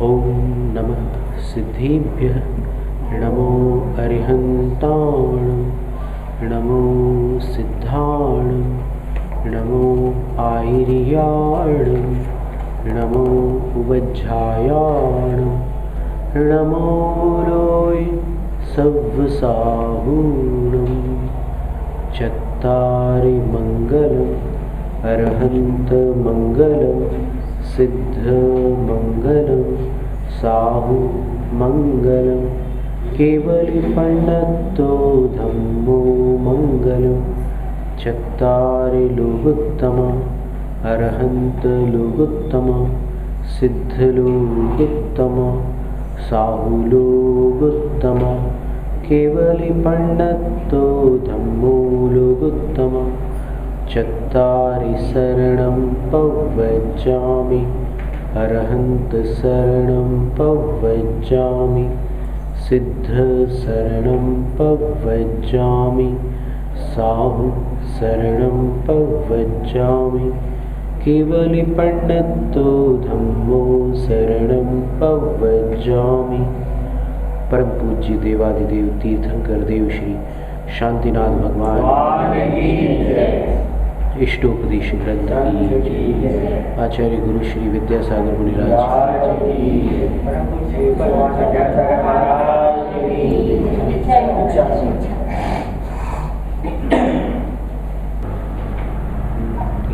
ओम नमः सिद्धिभ्यः नमो अरिहन्ताणं नमो सिद्धाणं नमो आयर्याणं नमो उवज्झायाणं नमो रोय सव्वसाहूणं चत्तारि मङ्गलम् अरहन्त मङ्गलं सिद्ध मङ्गलं साहु मङ्गलं केवलिपण्डतो धम्मो मङ्गलं चत्तारि लोकोत्तमा अरहन्त लोकोत्तमा सिद्ध लोकोत्तमा साहु लोकोत्तमा केवलिपण्डतो धम्मो लोकोत्तमा चत्तारि शरणं पव्वजामि अरहन्त शरणं पव्वजामि सिद्ध शरणं पव्वजामि साहु शरणं पव्वजामि केवलिपण्डतो धम्मो शरणं पव्वजामि। परम पूज्य देवादिदेव तीर्थंकर देव श्री शांतिनाथ भगवान इष्टोपदेश ग्रंथ की आचार्य गुरु श्री विद्यासागर मुनिराज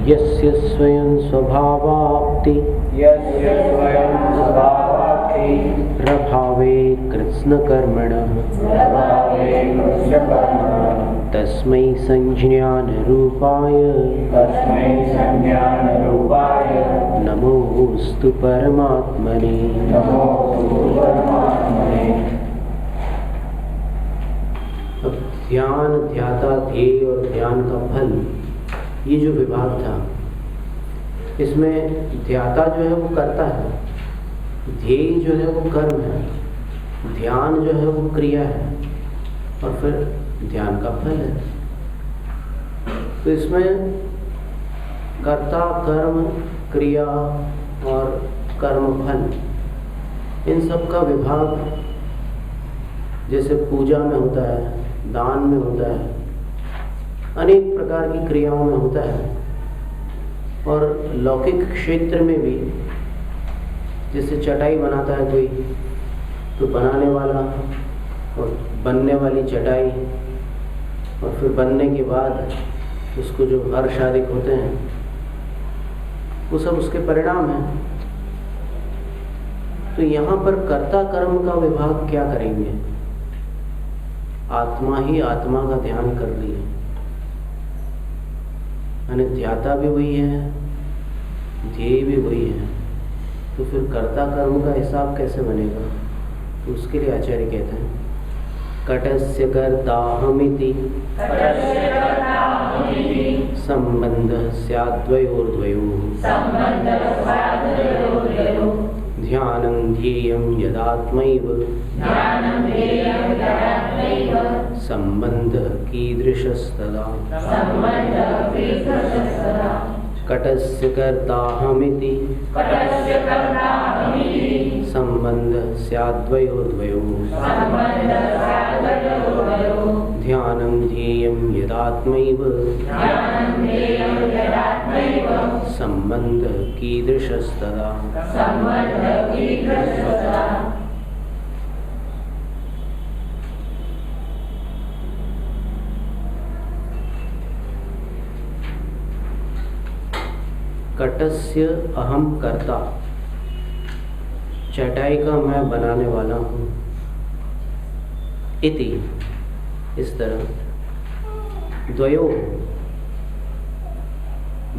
यस्य स्वयं स्वभावाप्ति प्रभावे कृत्स्नकर्मणः तस्मै संज्ञानरूपाय नमोस्तु परमात्मने। ध्यान, ध्याता, ध्येय और ध्यान का फल, ये जो विभाग था, इसमें ध्याता जो है वो करता है, ध्येय जो है वो कर्म है, ध्यान जो है वो क्रिया है और फिर ध्यान का फल है। तो इसमें कर्ता, कर्म, क्रिया और कर्म फल, इन सब का विभाग जैसे पूजा में होता है, दान में होता है, अनेक प्रकार की क्रियाओं में होता है। और लौकिक क्षेत्र में भी जैसे चटाई बनाता है कोई, तो बनाने वाला और बनने वाली चटाई और फिर बनने के बाद उसको जो हर्ष आदि होते हैं, वो सब उसके परिणाम हैं। तो यहाँ पर कर्ता कर्म का विभाग क्या करेंगे? आत्मा ही आत्मा का ध्यान कर रही है, यानी ध्याता भी वही है, ध्येय भी वही है। तो फिर कर्ता कर्म का हिसाब कैसे बनेगा? तो उसके लिए आचार्य कहते हैं कटस्य कर्ताहमिति संबंधः स्याद्वयोर्द्वयोः ध्यानं ध्येयं यदात्मैव संबंधः कीदृशस्तदा। कटस्य कर्ताहमिति संबंधः स्याद्वयोर्द्वयोः ध्यानं ध्येयं यदात्मैव संबंधः कीदृशस्तदा। कटस्य अहम कर्ता, चटाई का मैं बनाने वाला हूँ। इति, इस तरह, द्वयो,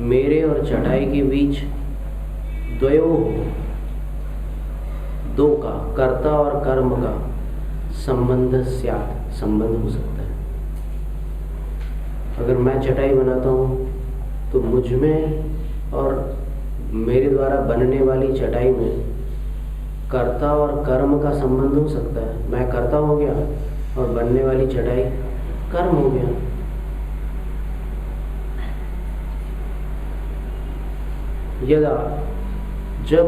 मेरे और चटाई के बीच, द्वयो, दो का, कर्ता और कर्म का संबंध स्यात्, संबंध हो सकता है। अगर मैं चटाई बनाता हूँ तो मुझ में और मेरे द्वारा बनने वाली चटाई में कर्ता और कर्म का संबंध हो सकता है। मैं कर्ता हो गया और बनने वाली चटाई कर्म हो गया। यदा जब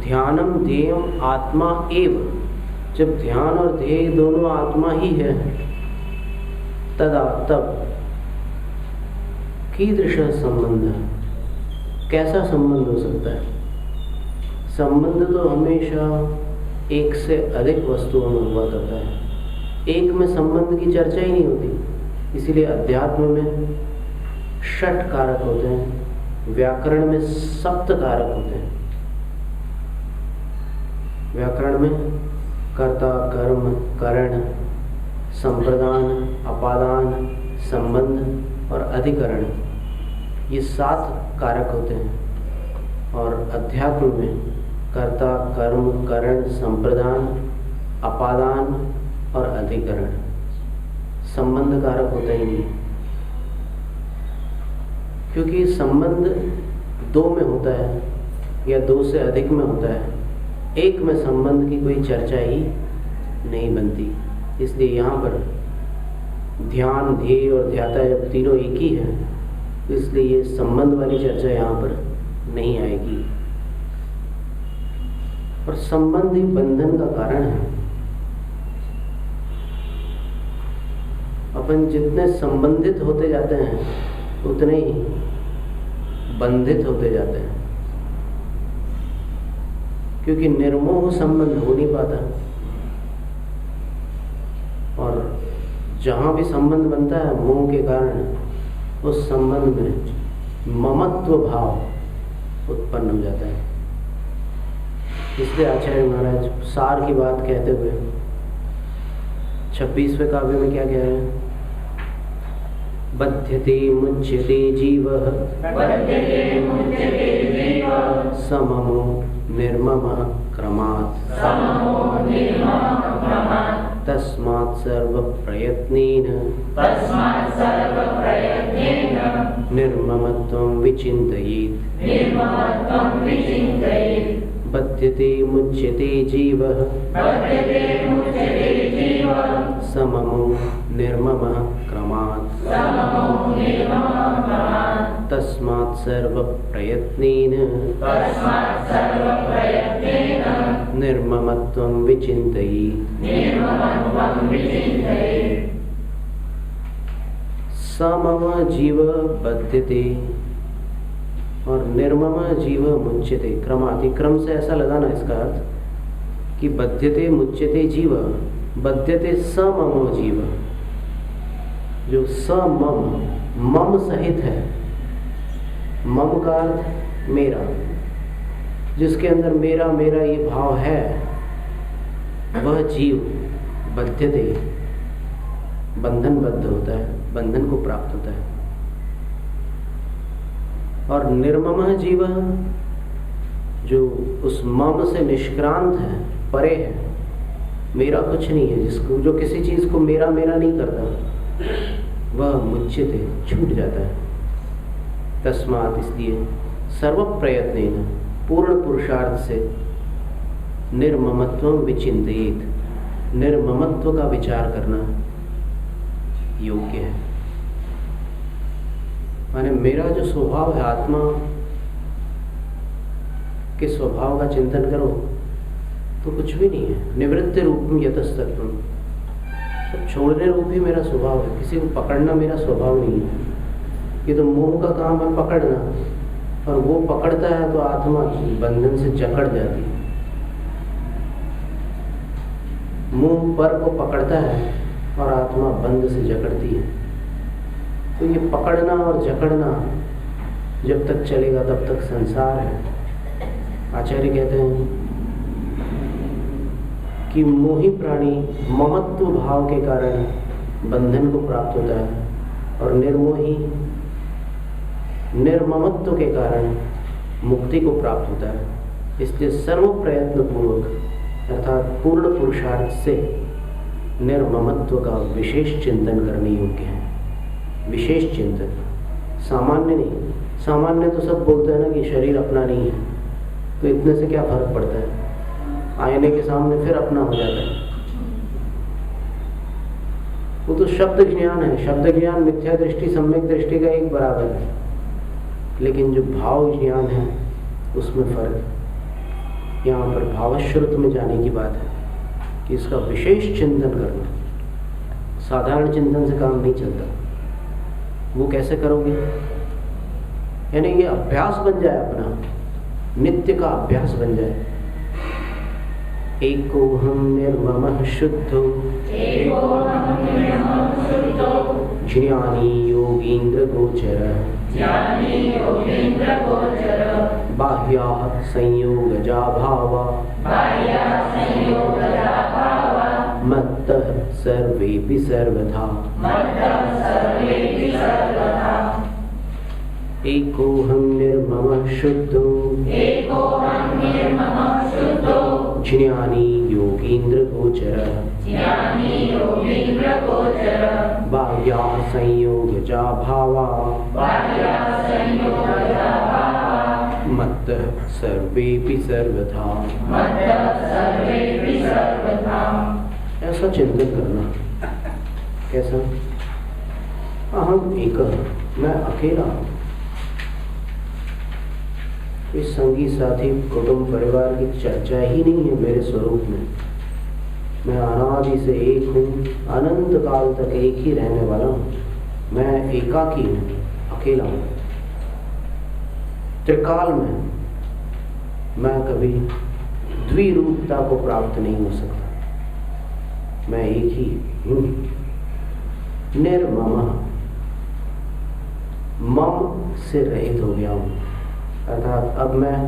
ध्यानम ध्येयम आत्मा एव, जब ध्यान और ध्येय दोनों आत्मा ही है, तदा तब कीदृश संबंध, कैसा संबंध हो सकता है? संबंध तो हमेशा एक से अधिक वस्तुओं में हुआ करता है, एक में संबंध की चर्चा ही नहीं होती। इसीलिए अध्यात्म में षट कारक होते हैं, व्याकरण में सप्त कारक होते हैं। व्याकरण में कर्ता, कर्म, करण, संप्रदान, अपादान, संबंध और अधिकरण, ये 7 कारक होते हैं। और अध्यात्म में कर्ता, कर्म, करण, संप्रदान, अपादान और अधिकरण, संबंध कारक होता ही नहीं, क्योंकि संबंध 2 में होता है या 2 से अधिक में होता है, एक में संबंध की कोई चर्चा ही नहीं बनती। इसलिए यहाँ पर ध्यान, ध्येय और ध्याता जब तीनों एक ही है, तो इसलिए ये संबंध वाली चर्चा यहाँ पर नहीं आएगी। और संबंध ही बंधन का कारण है। अपन जितने संबंधित होते जाते हैं उतने ही बंधित होते जाते हैं, क्योंकि निर्मोह संबंध हो नहीं पाता। और जहां भी संबंध बनता है मोह के कारण, उस संबंध में ममत्व भाव उत्पन्न हो जाता है। इसलिए आचार्य महाराज सार की बात कहते हुए 26वें काव्य में क्या कह रहे हैं? बध्यते मुच्यते जीवः सममो निर्ममः क्रमात् तस्मात् सर्वप्रयत्नेन निर्ममत्वं विचिन्तयेत्। बध्यते मुच्यते जीवः सममो निर्ममः क्रमात् तस्मात् सर्वप्रयत्नेन निर्ममत्वं विचिन्तयेत्। समम जीव बध्यते और निर्मम जीव मुच्यते। क्रमातिक्रम से ऐसा लगाना इसका अर्थ कि बध्यते मुच्यते जीव, बध्यते सममो जीव, जो समम, मम सहित है। मम का अर्थ मेरा, जिसके अंदर मेरा मेरा ये भाव है, वह जीव बध्यते, बंधनबद्ध होता है, बंधन को प्राप्त होता है। और निर्मम जीव, जो उस मम से निष्क्रांत है, परे है, मेरा कुछ नहीं है, जिसको, जो किसी चीज को मेरा मेरा नहीं करता, वह मुच्यते, छूट जाता है। तस्मात्, इसलिए सर्व प्रयत्नेन, पूर्ण पुरुषार्थ से, निर्ममत्वं विचिन्तयेत्, निर्ममत्व का विचार करना योग्य है। माने मेरा जो स्वभाव है, आत्मा के स्वभाव का चिंतन करो तो कुछ भी नहीं है। निवृत्ति रूपम यतस्तत्वम, सब छोड़ने रूप ही मेरा स्वभाव है। किसी को पकड़ना मेरा स्वभाव नहीं है। ये तो मोह का काम है, पकड़ना, और वो पकड़ता है तो आत्मा बंधन से जकड़ जाती है। मोह पर को पकड़ता है और आत्मा बंध से जकड़ती है। तो ये पकड़ना और जकड़ना जब तक चलेगा तब तक संसार है। आचार्य कहते हैं कि मोही प्राणी ममत्व भाव के कारण बंधन को प्राप्त होता है, और निर्मोही निर्ममत्व के कारण मुक्ति को प्राप्त होता है। इसलिए सर्व प्रयत्न पूर्वक अर्थात पूर्ण पुरुषार्थ से निर्ममत्व का विशेष चिंतन करने योग्य है। विशेष चिंतन, सामान्य नहीं। सामान्य तो सब बोलते हैं ना कि शरीर अपना नहीं है, तो इतने से क्या फर्क पड़ता है, आईने के सामने फिर अपना हो जाता है। वो तो शब्द ज्ञान है। शब्द ज्ञान मिथ्या दृष्टि सम्यक दृष्टि का एक बराबर है, लेकिन जो भाव ज्ञान है उसमें फर्क है। यहाँ पर भावश्रुत में जाने की बात है कि इसका विशेष चिंतन करना। साधारण चिंतन से काम नहीं चलता। वो कैसे करोगे? यानी ये अभ्यास बन जाए, अपना नित्य का अभ्यास बन जाए। एको हम निर्ममः शुद्धो ज्ञानी योगीन्द्र गोचर बाह्याः संयोगजा भावा मत्तः सर्वेपि सर्वथा। एकोऽहं निर्ममः शुद्धो ज्ञानी योगीन्द्र गोचर बाह्याः संयोगजा भावा मत्तः सर्वेपि सर्वथा। ऐसा चिंतन करना। कैसा? अहम एकः, मैं अकेला हूँ। कोई संगी साथी कुटुंब परिवार की चर्चा ही नहीं है मेरे स्वरूप में। मैं अनादि से एक हूँ, अनंत काल तक एक ही रहने वाला हूँ। मैं एकाकी हूँ, अकेला हूँ। त्रिकाल में मैं कभी द्विरूपता को प्राप्त नहीं हो सकता। मैं एक ही हूँ। निर्मम, मम से रहित हो गया हूँ, अर्थात अब मैं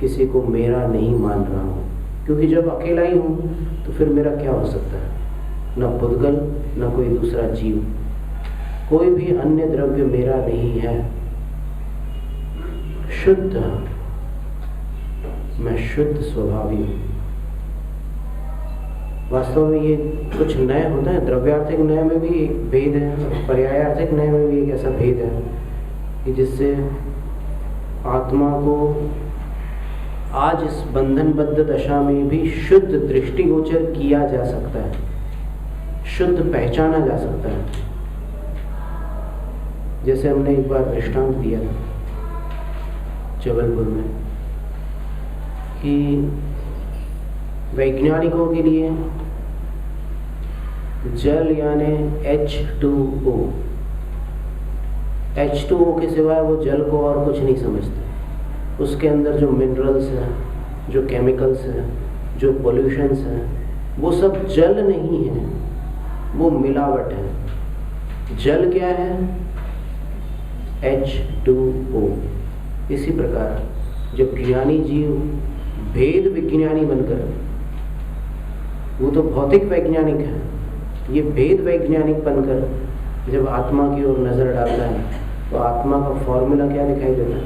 किसी को मेरा नहीं मान रहा हूँ। क्योंकि जब अकेला ही हूँ तो फिर मेरा क्या हो सकता है? न पुद्गल, न कोई दूसरा जीव, कोई भी अन्य द्रव्य मेरा नहीं है। शुद्ध, मैं शुद्ध स्वभावी हूँ। वास्तव में ये कुछ नए होता है। द्रव्यार्थिक नए में भी एक भेद है, पर्यायार्थिक नए में भी एक ऐसा भेद है कि जिससे आत्मा को आज इस बंधनबद्ध दशा में भी शुद्ध दृष्टिगोचर किया जा सकता है, शुद्ध पहचाना जा सकता है। जैसे हमने एक बार दृष्टांत दिया था जबलपुर में कि वैज्ञानिकों के लिए जल यानी H2O, H2O के सिवाय वो जल को और कुछ नहीं समझते। उसके अंदर जो मिनरल्स हैं, जो केमिकल्स हैं, जो पॉल्यूशंस हैं, वो सब जल नहीं है, वो मिलावट है। जल क्या है? H2O। इसी प्रकार जब ज्ञानी जीव भेद विज्ञानी बनकर, वो तो भौतिक वैज्ञानिक है, ये भेद वैज्ञानिक बनकर जब आत्मा की ओर नजर डालता है तो आत्मा का फॉर्मूला क्या दिखाई देता है?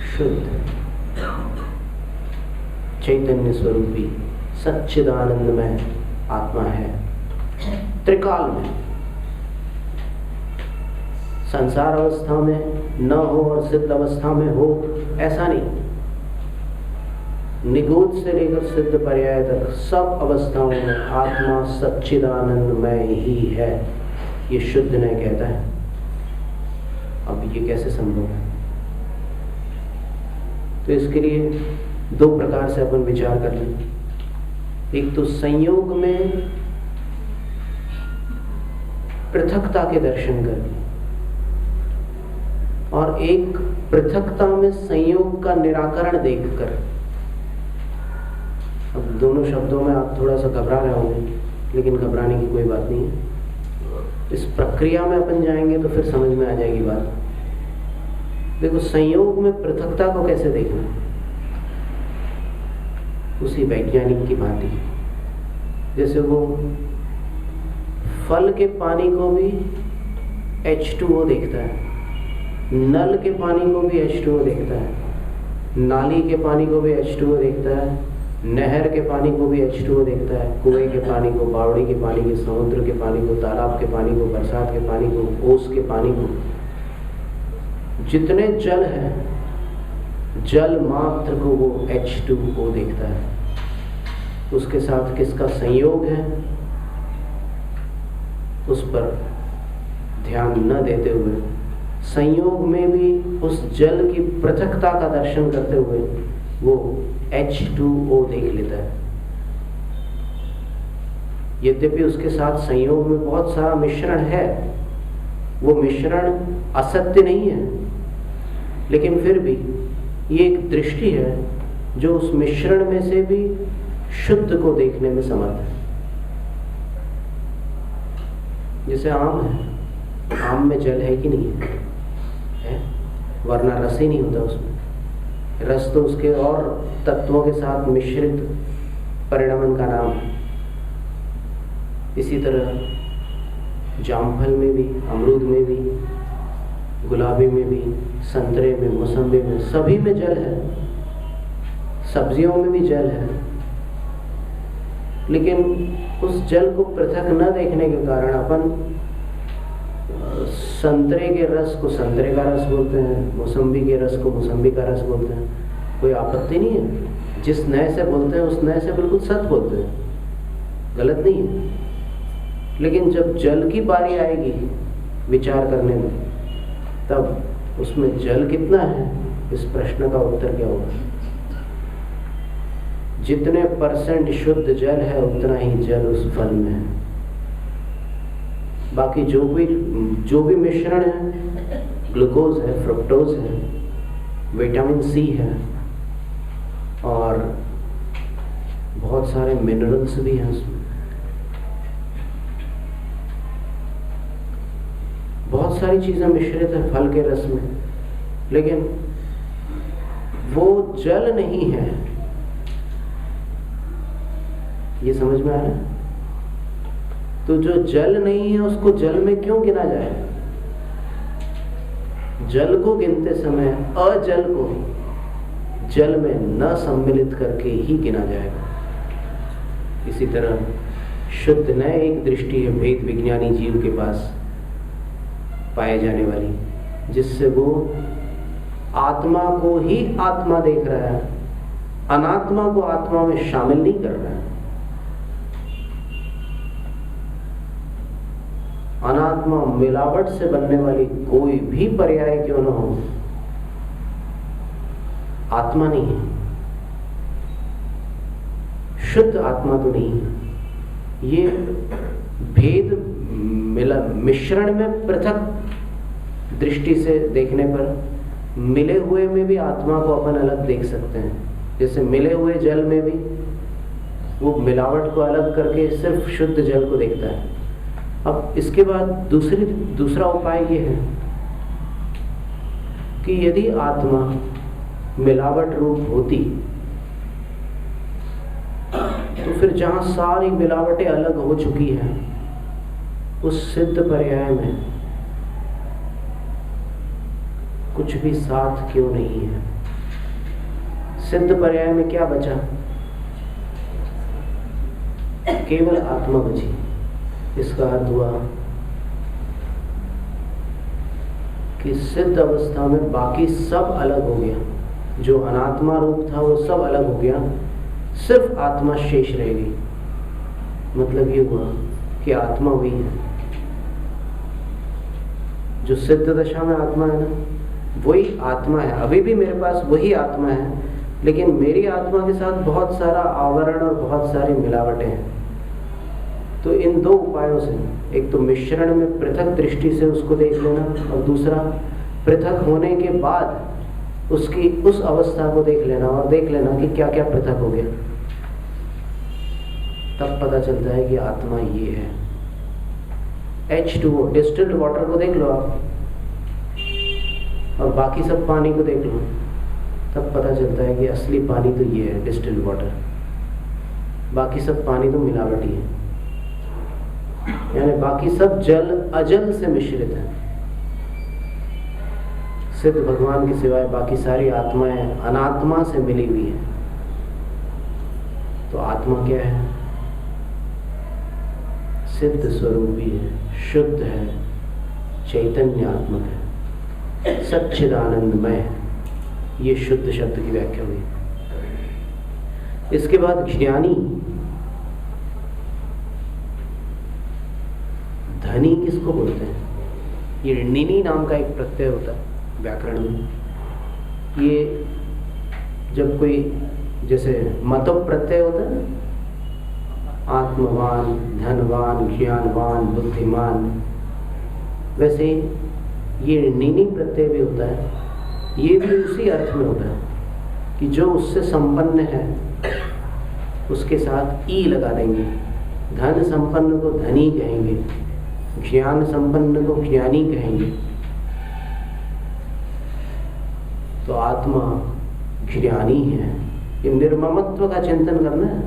शुद्ध चैतन्य स्वरूपी सच्चिदानंदमय आत्मा है। त्रिकाल में, संसार अवस्था में न हो और सिद्ध अवस्था में हो, ऐसा नहीं। निगूढ़ से लेकर सिद्ध पर्याय तक सब अवस्थाओं में आत्मा सच्चिदानंदमय ही है, ये शुद्ध ने कहता है। अब ये कैसे संभव है? तो इसके लिए दो प्रकार से अपन विचार कर लें। एक तो संयोग में पृथकता के दर्शन करके, और एक पृथकता में संयोग का निराकरण देखकर। अब दोनों शब्दों में आप थोड़ा सा घबरा रहे होंगे, लेकिन घबराने की कोई बात नहीं है। इस प्रक्रिया में अपन जाएंगे तो फिर समझ में आ जाएगी बात। देखो, संयोग में पृथकता को कैसे देखना, उसी वैज्ञानिक की भांति। जैसे वो फल के पानी को भी H2O देखता है, नल के पानी को भी H2O देखता है, नाली के पानी को भी H2O देखता है, नहर के पानी को भी H2O देखता है, कुएं के पानी को, बावड़ी के पानी को, समुद्र के पानी को, तालाब के पानी को, बरसात के पानी को, ओस के पानी को। जितने जल है, जल मात्र को वो H2O देखता है। उसके साथ किसका संयोग है उस पर ध्यान न देते हुए, संयोग में भी उस जल की पृथकता का दर्शन करते हुए वो H2O देख लेता है। यद्यपि उसके साथ संयोग में बहुत सारा मिश्रण है, वो मिश्रण असत्य नहीं है, लेकिन फिर भी ये एक दृष्टि है जो उस मिश्रण में से भी शुद्ध को देखने में समर्थ है। जैसे आम है, आम में जल है कि नहीं है? वरना रस ही नहीं होता उसमें। रस तो उसके और तत्वों के साथ मिश्रित परिणमन का नाम है। इसी तरह जामफल में भी, अमरूद में भी, गुलाबी में भी, संतरे में, मौसम्बी में, सभी में जल है। सब्जियों में भी जल है, लेकिन उस जल को पृथक न देखने के कारण अपन संतरे के रस को संतरे का रस बोलते हैं, मौसम्बी के रस को मौसम्बी का रस बोलते हैं। कोई आपत्ति नहीं है, जिस नए से बोलते हैं उस नए से बिल्कुल सच बोलते हैं, गलत नहीं है। लेकिन जब जल की बारी आएगी विचार करने में, तब उसमें जल कितना है, इस प्रश्न का उत्तर क्या होगा? जितने % शुद्ध जल है उतना ही जल उस फल में है। बाकी जो भी मिश्रण है, ग्लूकोज है, फ्रुक्टोज है, विटामिन सी है और बहुत सारे मिनरल्स भी हैं उसमें। बहुत सारी चीजें मिश्रित है फल के रस में, लेकिन वो जल नहीं है। ये समझ में आ रहा है? तो जो जल नहीं है उसको जल में क्यों गिना जाए? जल को गिनते समय अजल को जल में न सम्मिलित करके ही गिना जाएगा। इसी तरह शुद्ध न एक दृष्टि है भेद विज्ञानी जीव के पास पाए जाने वाली, जिससे वो आत्मा को ही आत्मा देख रहा है, अनात्मा को आत्मा में शामिल नहीं कर रहा है। अनात्मा मिलावट से बनने वाली कोई भी पर्याय क्यों न हो, आत्मा नहीं है, शुद्ध आत्मा तो नहीं है। ये भेद मिश्रण में पृथक दृष्टि से देखने पर मिले हुए में भी आत्मा को अपन अलग देख सकते हैं। जैसे मिले हुए जल में भी वो मिलावट को अलग करके सिर्फ शुद्ध जल को देखता है। अब इसके बाद दूसरा उपाय ये है कि यदि आत्मा मिलावट रूप होती तो फिर जहां सारी मिलावटें अलग हो चुकी हैं, उस सिद्ध पर्याय में कुछ भी साथ क्यों नहीं है? सिद्ध पर्याय में क्या बचा? केवल आत्मा बची। इसका अर्थ हुआ कि सिद्ध अवस्था में बाकी सब अलग हो गया, जो अनात्मा रूप था वो सब अलग हो गया, सिर्फ आत्मा शेष रह गई। मतलब ये हुआ कि आत्मा वही है जो सिद्ध दशा में आत्मा है ना, वही आत्मा है। अभी भी मेरे पास वही आत्मा है, लेकिन मेरी आत्मा के साथ बहुत सारा आवरण और बहुत सारी मिलावटें हैं। तो इन दो उपायों से, एक तो मिश्रण में पृथक दृष्टि से उसको देख लेना, और दूसरा पृथक होने के बाद उसकी उस अवस्था को देख लेना और देख लेना कि क्या क्या पृथक हो गया। तब पता चलता है कि आत्मा ये है। H2O डिस्टिल्ड वाटर को देख लो आप, और बाकी सब पानी को देख लो, तब पता चलता है कि असली पानी तो ये है, डिस्टिल्ड वाटर। बाकी सब पानी तो मिलावटी है, यानी बाकी सब जल अजल से मिश्रित है। सिद्ध भगवान के सिवाय बाकी सारी आत्माएं अनात्मा से मिली हुई है। तो आत्मा क्या है? सिद्ध स्वरूपी है, शुद्ध है, चैतन्यात्मक है, सच्चिदानंदमय है। ये शुद्ध शब्द की व्याख्या हुई। इसके बाद ज्ञानी, धनी किसको बोलते हैं? ये निनी नाम का एक प्रत्यय होता है व्याकरण में। ये जब कोई जैसे मतो प्रत्यय होता है, आत्मवान, धनवान, ज्ञानवान, बुद्धिमान, वैसे ये नीनी प्रत्यय भी होता है। ये भी उसी अर्थ में होता है कि जो उससे संपन्न है उसके साथ ई लगा देंगे। धन संपन्न को धनी कहेंगे, ज्ञान संपन्न को ज्ञानी कहेंगे। तो आत्मा ज्ञानी है। ये निर्ममत्व का चिंतन करना है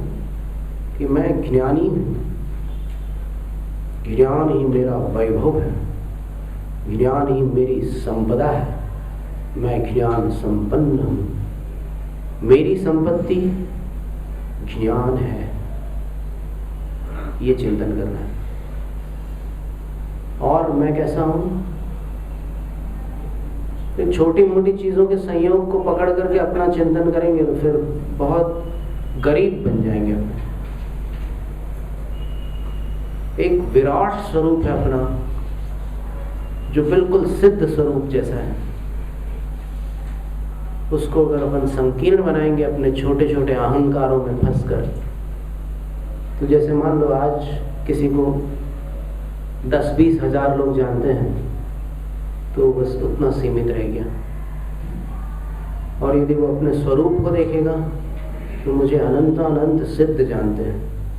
कि मैं ज्ञानी हूं, ज्ञान ही मेरा वैभव है, ज्ञान ही मेरी संपदा है, मैं ज्ञान संपन्न हूं, मेरी संपत्ति ज्ञान है। ये चिंतन करना है। और मैं कैसा हूं? छोटी मोटी चीजों के संयोग को पकड़ करके अपना चिंतन करेंगे तो फिर बहुत गरीब बन जाएंगे। एक विराट स्वरूप है अपना, जो बिल्कुल सिद्ध स्वरूप जैसा है। उसको अगर अपन संकीर्ण बनाएंगे अपने छोटे छोटे अहंकारों में फंसकर, तो जैसे मान लो आज किसी को 10-20 हजार लोग जानते हैं तो बस उतना सीमित रह गया। और यदि वो अपने स्वरूप को देखेगा तो मुझे अनंत अनंत सिद्ध जानते हैं,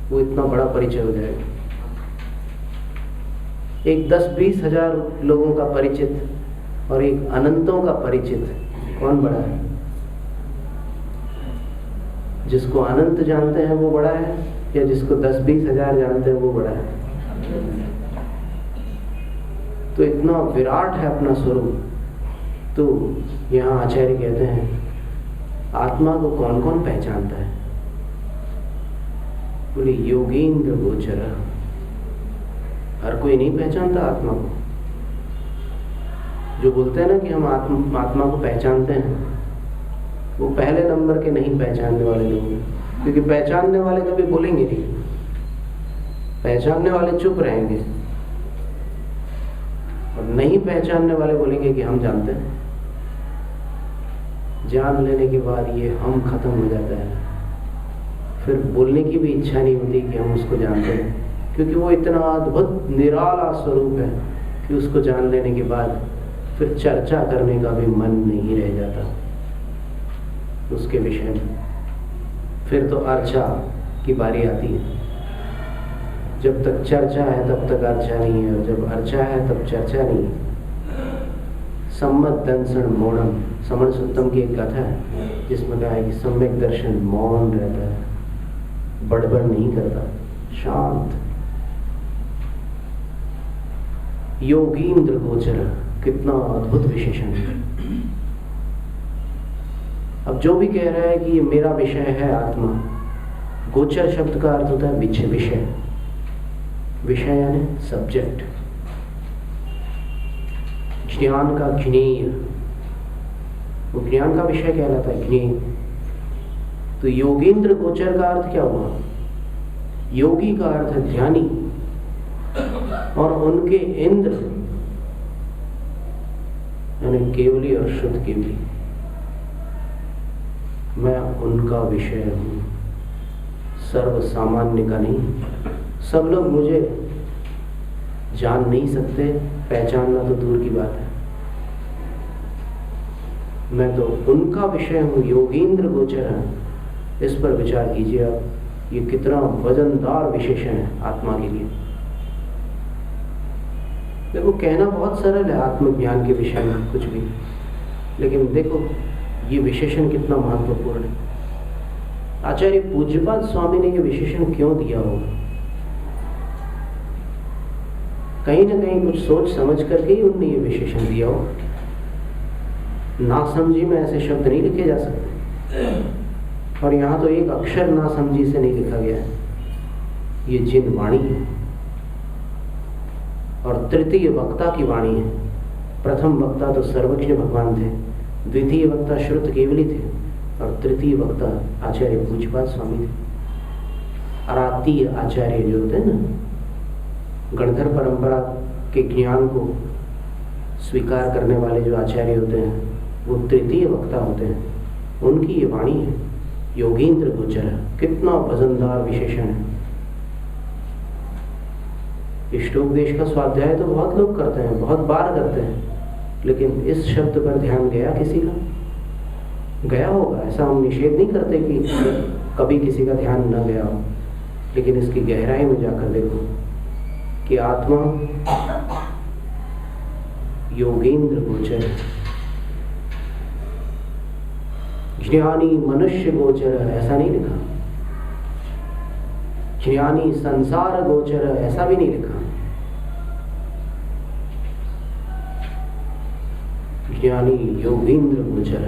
वो इतना बड़ा परिचय हो जाएगा। एक 10-20 हजार लोगों का परिचित और एक अनंतों का परिचित, कौन बड़ा है? जिसको अनंत जानते हैं वो बड़ा है, या जिसको 10-20 हजार जानते हैं वो बड़ा है? तो इतना विराट है अपना स्वरूप। तो यहाँ आचार्य कहते हैं आत्मा को कौन कौन पहचानता है? बोले योगींद्र गोचर। हर कोई नहीं पहचानता आत्मा को। जो बोलते हैं ना कि हम आत्मा को पहचानते हैं, वो पहले नंबर के नहीं पहचानने वाले लोग हैं। क्योंकि पहचानने वाले कभी बोलेंगे नहीं, पहचानने वाले चुप रहेंगे, और नहीं पहचानने वाले बोलेंगे कि हम जानते हैं। जान लेने के बाद ये हम खत्म हो जाता है, फिर बोलने की भी इच्छा नहीं होती कि हम उसको जानते हैं, क्योंकि वो इतना अद्भुत निराला स्वरूप है कि उसको जान लेने के बाद फिर चर्चा करने का भी मन नहीं रह जाता उसके विषय में। फिर तो अर्चा की बारी आती है। जब तक चर्चा है तब तक अर्चा नहीं है, और जब अर्चा है तब चर्चा नहीं है। सम्मत दंसन मौनम, समण सुत्तम की एक कथा है जिसमें कहा है कि सम्यक दर्शन मौन रहता है, बड़बड़ नहीं करता, शांत। योगींद्र गोचर, कितना अद्भुत विशेषण है। अब जो भी कह रहा है कि ये मेरा विषय है आत्मा, गोचर शब्द का अर्थ होता है विषय। विषय यानी सब्जेक्ट। ज्ञान का ज्ञेय, वो ज्ञान का विषय कहलाता है, ज्ञेय। तो योगींद्र गोचर का अर्थ क्या हुआ? योगी का अर्थ है ध्यानी, और उनके इंद्र यानी केवली और शुद्ध केवली। मैं उनका विषय हूं, सर्व सामान्य का नहीं। सब लोग मुझे जान नहीं सकते, पहचानना तो दूर की बात है। मैं तो उनका विषय हूं, योगींद्र गोचर है। इस पर विचार कीजिए आप, ये कितना वजनदार विशेषण है आत्मा के लिए। देखो, कहना बहुत सरल है आत्मज्ञान के विषय में कुछ भी, लेकिन देखो ये विशेषण कितना महत्वपूर्ण है। आचार्य पूज्यपाद स्वामी ने ये विशेषण क्यों दिया होगा? कहीं ना कहीं कुछ सोच समझ करके ही उन्होंने ये विशेषण दिया हो। नासमझी में ऐसे शब्द नहीं लिखे जा सकते, और यहाँ तो एक अक्षर नासमझी से नहीं लिखा गया है। ये जिन वाणी है, और तृतीय वक्ता की वाणी है। प्रथम वक्ता तो सर्वज्ञ भगवान थे, द्वितीय वक्ता श्रुत केवली थे, और तृतीय वक्ता आचार्य पूज्यपाद स्वामी थे। आरातीय आचार्य जो होते हैं ना, गणधर परंपरा के ज्ञान को स्वीकार करने वाले जो आचार्य होते हैं, वो तृतीय वक्ता होते हैं। उनकी ये वाणी है। योगींद्र गोचर, कितना वजनदार विशेषण है। इष्टोपदेश का स्वाध्याय तो बहुत लोग करते हैं, बहुत बार करते हैं, लेकिन इस शब्द पर ध्यान गया किसी का? गया होगा, ऐसा हम निषेध नहीं करते कि कभी किसी का ध्यान न गया हो, लेकिन इसकी गहराई में जाकर देखो कि आत्मा योगेंद्र गोचर, ज्ञानी मनुष्य गोचर ऐसा नहीं लिखा, ज्ञानी संसार गोचर ऐसा भी नहीं लिखा, ज्ञानी योगींद्र गोचर।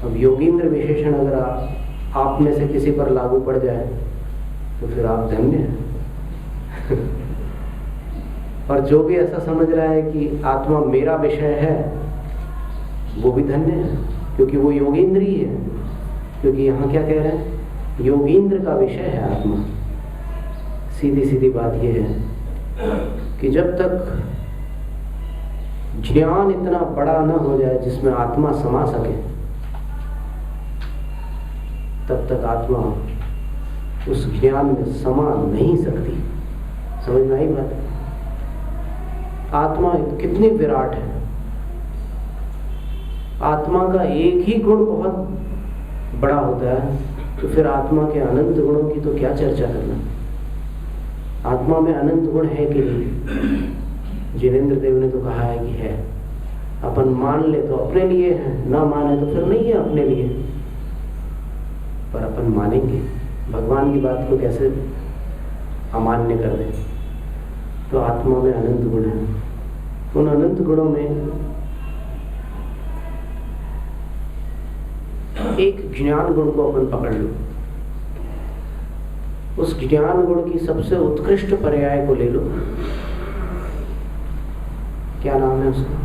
अब योगींद्र विशेषण अगर आप में से किसी पर लागू पड़ जाए तो फिर आप धन्य हैं। और जो भी ऐसा समझ रहा है कि आत्मा मेरा विषय है वो भी धन्य है, क्योंकि वो योगींद्री है। क्योंकि यहाँ क्या कह रहे हैं? योगींद्र का विषय है आत्मा। सीधी सीधी बात ये है कि जब तक ज्ञान इतना बड़ा न हो जाए जिसमें आत्मा समा सके, तब तक आत्मा उस ज्ञान में समा नहीं सकती। समझ में आई बात? आत्मा कितनी विराट है। आत्मा का एक ही गुण बहुत बड़ा होता है, तो फिर आत्मा के अनंत गुणों की तो क्या चर्चा करना। आत्मा में अनंत गुण है कि नहीं? जिनेंद्र देव ने तो कहा है कि है। अपन मान ले तो अपने लिए है, ना माने तो फिर नहीं है अपने लिए। पर अपन मानेंगे, भगवान की बात को कैसे अमान्य कर दें? तो आत्मा में अनंत गुण है। उन अनंत गुणों में एक ज्ञान गुण को अपन पकड़ लो, उस ज्ञान गुण की सबसे उत्कृष्ट पर्याय को ले लो। क्या नाम है उसका?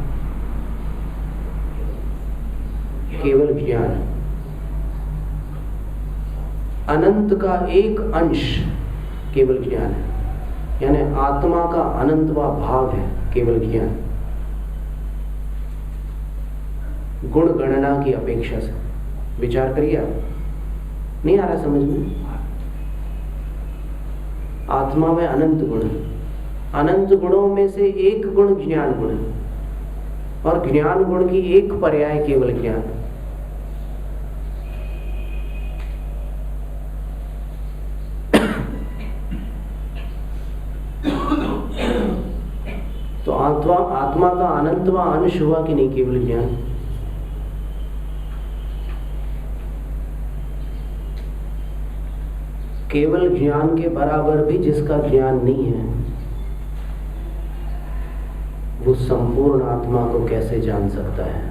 केवल ज्ञान। अनंत का एक अंश केवल ज्ञान है, यानी आत्मा का अनंतवा भाग है केवल ज्ञान। गुण गणना की अपेक्षा से विचार करिए आप। नहीं आ रहा समझ में? आत्मा में अनंत गुण है, अनंत गुणों में से एक गुण ज्ञान गुण है, और ज्ञान गुण की एक पर्याय केवल ज्ञान। तो आत्मा का अनंतवा अंश हुआ कि नहीं केवल ज्ञान? केवल ज्ञान के बराबर भी जिसका ज्ञान नहीं है, वो संपूर्ण आत्मा को कैसे जान सकता है?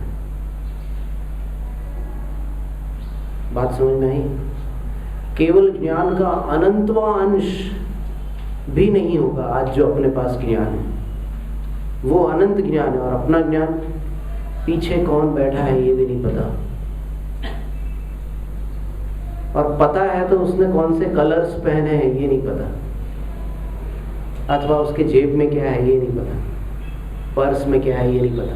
बात समझ में आई? केवल ज्ञान का अनंतवा अंश भी नहीं होगा आज जो अपने पास ज्ञान है, वो अनंत ज्ञान है। और अपना ज्ञान, पीछे कौन बैठा है ये भी नहीं पता, और पता है तो उसने कौन से कलर्स पहने हैं ये नहीं पता, अथवा उसके जेब में क्या है ये नहीं पता, पर्स में क्या है ये नहीं पता।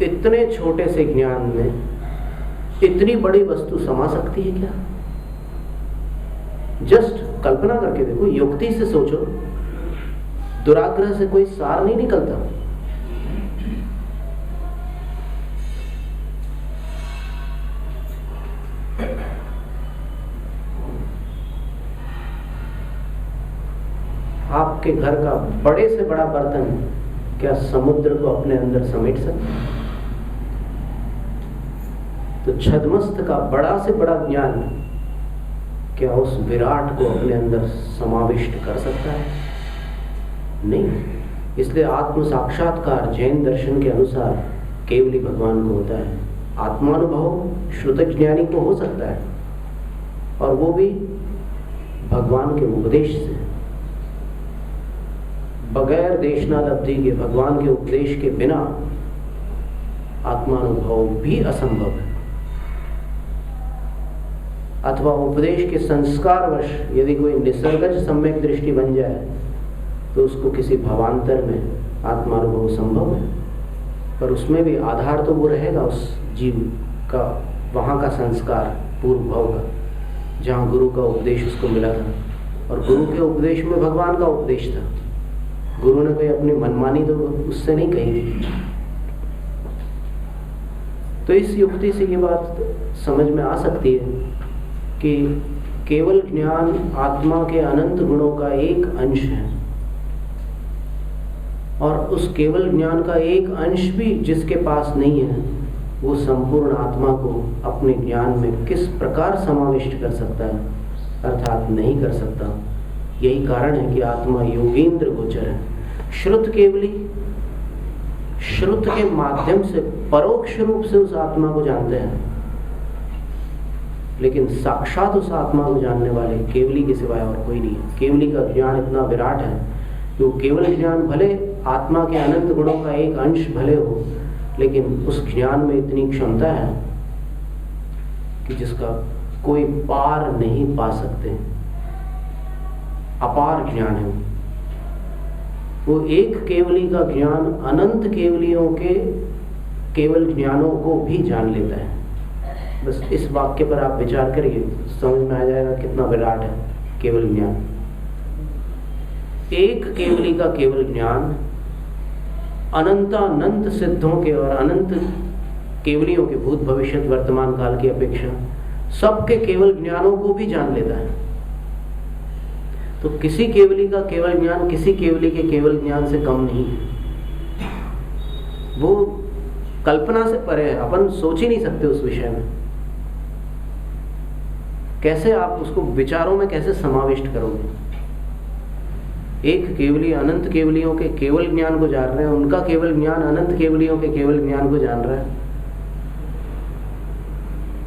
इतने छोटे से ज्ञान में इतनी बड़ी वस्तु समा सकती है क्या? जस्ट कल्पना करके देखो, युक्ति से सोचो, दुराग्रह से कोई सार नहीं निकलता। आपके घर का बड़े से बड़ा बर्तन क्या समुद्र को अपने अंदर समेट सकता है? तो छद्मस्त का बड़ा से बड़ा ज्ञान क्या उस विराट को अपने अंदर समाविष्ट कर सकता है? नहीं। इसलिए आत्म साक्षात्कार जैन दर्शन के अनुसार केवली भगवान को होता है। आत्मानुभव श्रुत ज्ञानी को हो सकता है, और वो भी भगवान के उपदेश से, बगैर देशनालब्धि के, भगवान के उपदेश के बिना आत्मानुभव भी असंभव है। अथवा उपदेश के संस्कारवश यदि कोई निसर्गज सम्यक दृष्टि बन जाए तो उसको किसी भावांतर में आत्मानुभव संभव है, पर उसमें भी आधार तो वो रहेगा उस जीव का वहाँ का संस्कार पूर्व भाव का, जहाँ गुरु का उपदेश उसको मिला था, और गुरु के उपदेश में भगवान का उपदेश था। गुरु ने कोई अपनी मनमानी तो उससे नहीं कही थी। तो इस युक्ति से ये बात समझ में आ सकती है कि केवल ज्ञान आत्मा के अनंत गुणों का एक अंश है, और उस केवल ज्ञान का एक अंश भी जिसके पास नहीं है, वो संपूर्ण आत्मा को अपने ज्ञान में किस प्रकार समाविष्ट कर सकता है, अर्थात नहीं कर सकता। यही कारण है कि आत्मा योगींद्र गोचर है। श्रुत केवली श्रुत के माध्यम से परोक्ष रूप से उस आत्मा को जानते हैं, लेकिन साक्षात उस आत्मा को जानने वाले केवली के सिवाय और कोई नहीं है। केवली का ज्ञान इतना विराट है कि वो केवल ज्ञान भले आत्मा के अनंत गुणों का एक अंश भले हो, लेकिन उस ज्ञान में इतनी क्षमता है कि जिसका कोई पार नहीं पा सकते। अपार ज्ञान है वो। एक केवली का ज्ञान अनंत केवलियों के केवल ज्ञानों को भी जान लेता है। बस इस वाक्य पर आप विचार करिए, समझ में आ जाएगा कितना विराट है केवल ज्ञान। एक केवली का केवल ज्ञान अनंतानंत सिद्धों के और अनंत केवलियों के भूत भविष्य वर्तमान काल की अपेक्षा सबके केवल ज्ञानों को भी जान लेता है। तो किसी केवली का केवल ज्ञान किसी केवली के केवल ज्ञान से कम नहीं है। वो कल्पना से परे है, अपन सोच ही नहीं सकते उस विषय में। कैसे आप उसको विचारों में कैसे समाविष्ट करोगे? एक केवली अनंत केवलियों के केवल ज्ञान को जान रहे हैं, उनका केवल ज्ञान अनंत केवलियों के केवल ज्ञान को जान रहा है।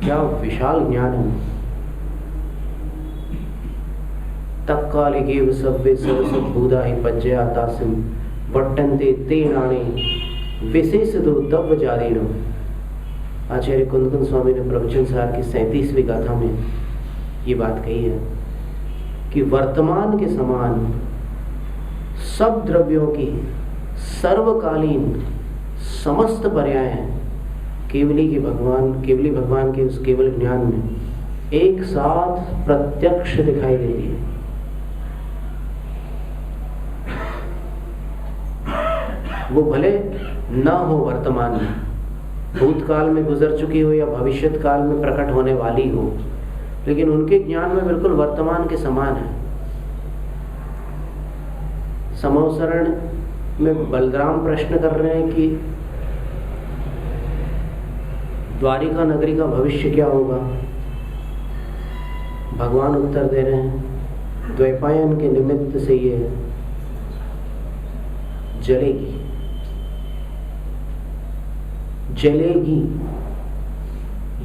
क्या विशाल ज्ञान है। तत्कालिकेव सव्वे सर्वसद्भूता हि पज्जयातासिम वट्टन्ते ते नाणे विशेषतो तत्वजारेण। आचार्य कुंदकुंद स्वामी ने प्रवचन सार की 37वीं गाथा में ये बात कही है कि वर्तमान के समान सब द्रव्यों की सर्वकालीन समस्त पर्याय केवली भगवान के उस केवल ज्ञान में एक साथ प्रत्यक्ष दिखाई देती है। वो भले न हो वर्तमान में, भूतकाल में गुजर चुकी हो या भविष्यत काल में प्रकट होने वाली हो, लेकिन उनके ज्ञान में बिल्कुल वर्तमान के समान है। समवसरण में बलराम प्रश्न कर रहे हैं कि द्वारिका नगरी का भविष्य क्या होगा। भगवान उत्तर दे रहे हैं द्वैपायन के निमित्त से ये जलेगी।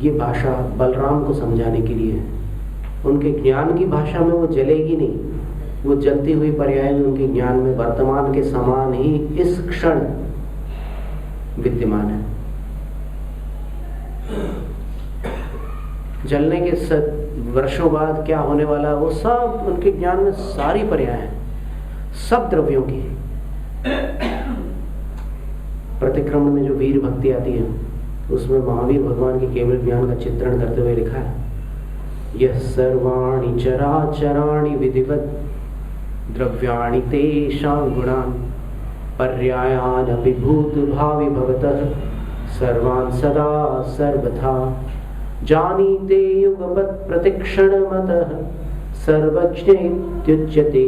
ये भाषा बलराम को समझाने के लिए है। उनके ज्ञान की भाषा में वो जलेगी नहीं, वो जलती हुई पर्याय में उनके ज्ञान में वर्तमान के समान ही इस क्षण विद्यमान है। जलने के वर्षों बाद क्या होने वाला है वो सब उनके ज्ञान में सारी पर्याय है, सब द्रव्यों की। प्रतिक्रमण में जो वीर भक्ति आती है उसमें महावीर भगवान के केवल ज्ञान का चित्रण करते हुए लिखा है, यह सर्वाणि चराचराणि विधिवत द्रव्याणि तेषां गुणान् पर्यायान् अपि भूत भावि भवतः सर्वान् सदा सर्वथा जानीते युगपत् प्रतिक्षणमतः सर्वज्ञेत्युच्यते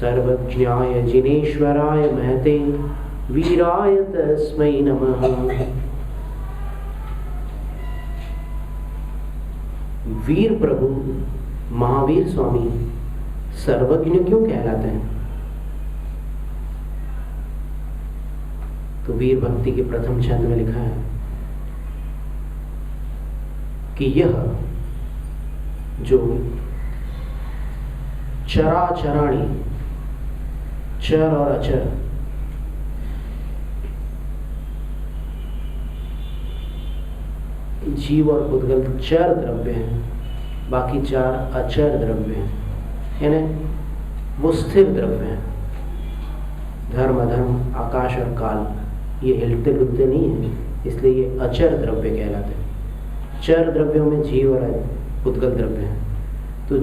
सर्वज्ञाय जिनेश्वराय महते वीराय तस्मै नमः। वीर प्रभु महावीर स्वामी सर्वज्ञ क्यों कहलाते हैं? तो वीर भक्ति के प्रथम छंद में लिखा है कि यह जो चराचराणि, चर और अचर, जीव और पुद्गल चर द्रव्य हैं, बाकी चार अचर द्रव्य हैं, यानी वो स्थिर द्रव्य हैं। धर्म अधर्म, आकाश और काल ये हिलते डुलते नहीं है, इसलिए ये अचर द्रव्य कहलाते हैं। चर द्रव्यों में जीव और उद्गत द्रव्य है। तो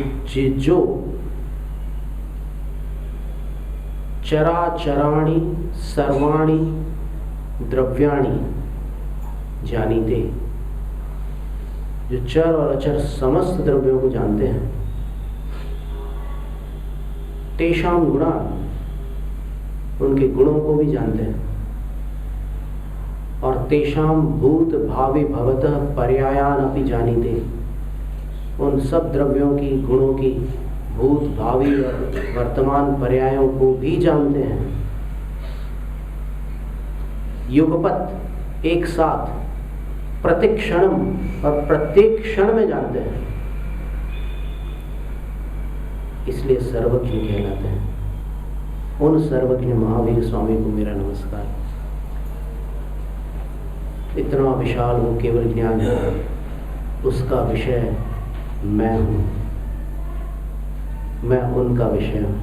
जो चराचराणि सर्वाणि द्रव्याणि जानीते, जो चर और अचर समस्त द्रव्यों को जानते हैं, तेषां गुणा, उनके गुणों को भी जानते हैं, और तेषां भूत भावी भवतः पर्यायान अपि जानीते, उन सब द्रव्यों की गुणों की भूत भावी और वर्तमान पर्यायों को भी जानते हैं। युगपत, एक साथ, प्रतिक्षणम, और प्रत्येक क्षण में जानते हैं, इसलिए सर्वज्ञ कहलाते हैं। उन सर्वज्ञ महावीर स्वामी को मेरा नमस्कार। इतना विशाल वो केवल ज्ञान है, उसका विषय मैं हूं, मैं उनका विषय हूं,